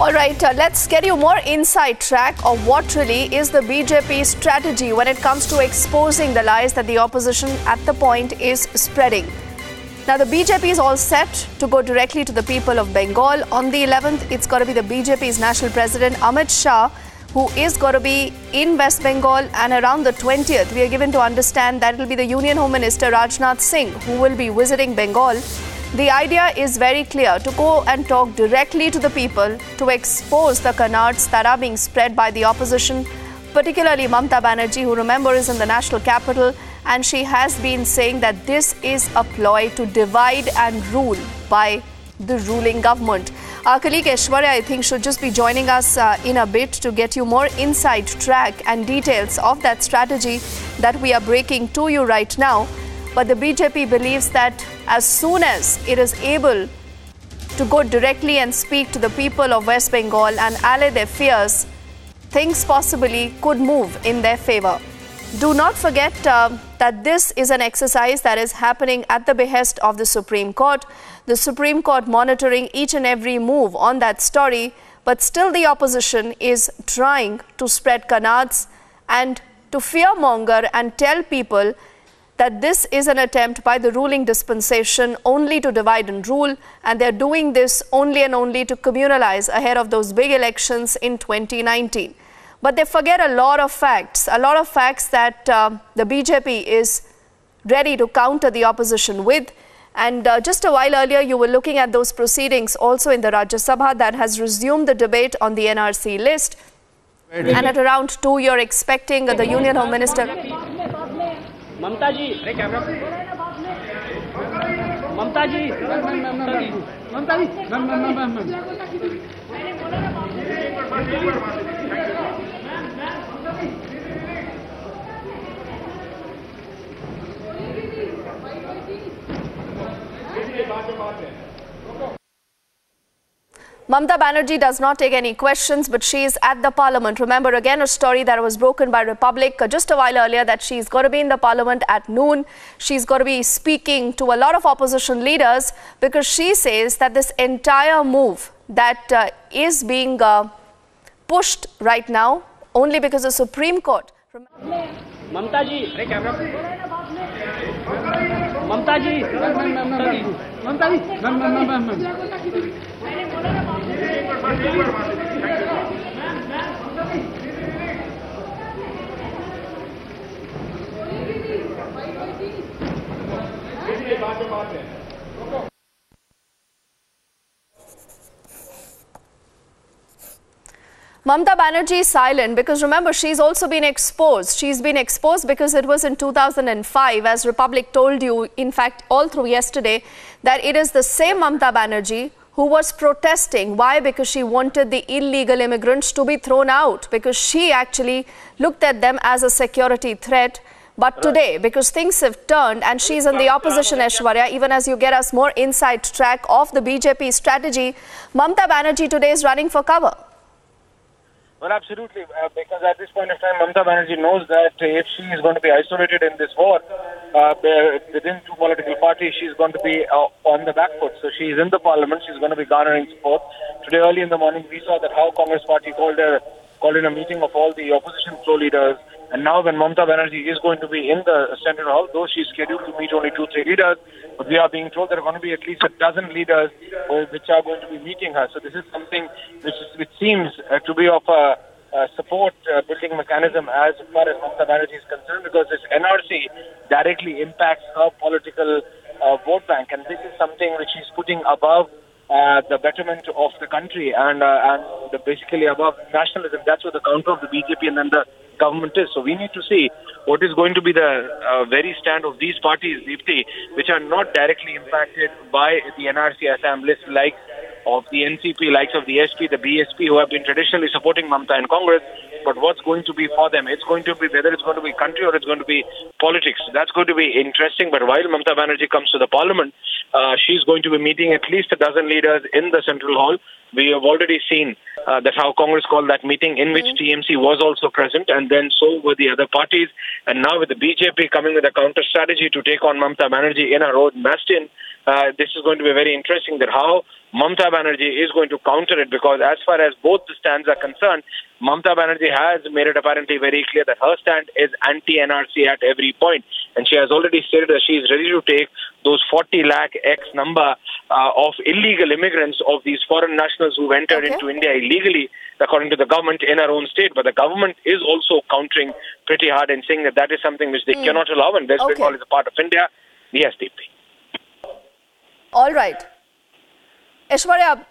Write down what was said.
All right, let's get you more inside track of what really is the BJP strategy when it comes to exposing the lies that the opposition at the point is spreading. Now, the BJP is all set to go directly to the people of Bengal. On the 11th, it's going to be the BJP's national president, Amit Shah, who is going to be in West Bengal. And around the 20th, we are given to understand that it will be the Union Home Minister, Rajnath Singh, who will be visiting Bengal. The idea is very clear, to go and talk directly to the people, to expose the canards that are being spread by the opposition, particularly Mamata Banerjee, who, remember, is in the national capital, and she has been saying that this is a ploy to divide and rule by the ruling government. Our colleague Aishwarya, I think, should just be joining us in a bit to get you more inside track and details of that strategy that we are breaking to you right now. But the BJP believes that as soon as it is able to go directly and speak to the people of West Bengal and allay their fears, things possibly could move in their favor. Do not forget that this is an exercise that is happening at the behest of the Supreme Court. The Supreme Court monitoring each and every move on that story, but still the opposition is trying to spread canards and to fearmonger and tell people that this is an attempt by the ruling dispensation only to divide and rule, and they're doing this only and only to communalize ahead of those big elections in 2019. But they forget a lot of facts that the BJP is ready to counter the opposition with. And just a while earlier, you were looking at those proceedings also in the Rajya Sabha that has resumed the debate on the NRC list. And at around 2, you're expecting the Union Home Minister. Mamata ji, अरे camera Mamata ji, Mamata ji, Mamata Banerjee does not take any questions, but she is at the parliament. Remember, again, a story that was broken by Republic just a while earlier, that she's got to be in the parliament at noon. She's got to be speaking to a lot of opposition leaders because she says that this entire move that is being pushed right now only because the Supreme Court. Mamata ji, अरे camera Mamata ji, Mamata ji, Mamata Banerjee is silent because, remember, she's also been exposed. She's been exposed because it was in 2005, as Republic told you, in fact, all through yesterday, that it is the same Mamata Banerjee who was protesting. Why? Because she wanted the illegal immigrants to be thrown out, because she actually looked at them as a security threat. But today, because things have turned and she's in the opposition, Aishwarya, even as you get us more inside track of the BJP strategy, Mamata Banerjee today is running for cover. Well, absolutely, because at this point of time, Mamata Banerjee knows that if she is going to be isolated in this war, within two political parties, she's going to be on the back foot. So she is in the parliament, she's going to be garnering support. Today, early in the morning, we saw that how Congress party called in a meeting of all the opposition floor leaders. And now when Mamata Banerjee is going to be in the Central Hall, though she's scheduled to meet only 2-3 leaders, but we are being told there are going to be at least a dozen leaders which are going to be meeting her. So this is something which seems to be of a support building mechanism as far as Mamata Banerjee is concerned, because this NRC directly impacts her political vote bank, and this is something which she's putting above the betterment of the country and basically above nationalism. That's what the counter of the BJP and then the government is. So we need to see what is going to be the very stand of these parties, Deepti, which are not directly impacted by the NRC Assam list, like of the NCP, likes of the SP, the BSP, who have been traditionally supporting Mamata in Congress. But what's going to be for them? It's going to be whether it's going to be country or it's going to be politics. That's going to be interesting. But while Mamata Banerjee comes to the parliament, she's going to be meeting at least a dozen leaders in the Central Hall. We have already seen that's how Congress called that meeting, in which TMC was also present, and then so were the other parties. And now with the BJP coming with a counter strategy to take on Mamata Banerjee in her own bastion, this is going to be very interesting that how Mamata Banerjee is going to counter it, because as far as both the stands are concerned, Mamata Banerjee has made it apparently very clear that her stand is anti-NRC at every point. And she has already stated that she is ready to take those 40 lakh X number of illegal immigrants, of these foreign nationals who entered into India illegally, according to the government in her own state. But the government is also countering pretty hard and saying that that is something which they cannot allow, and West Bengal is a part of India. Yes, Deepthi. All right. Aishwarya,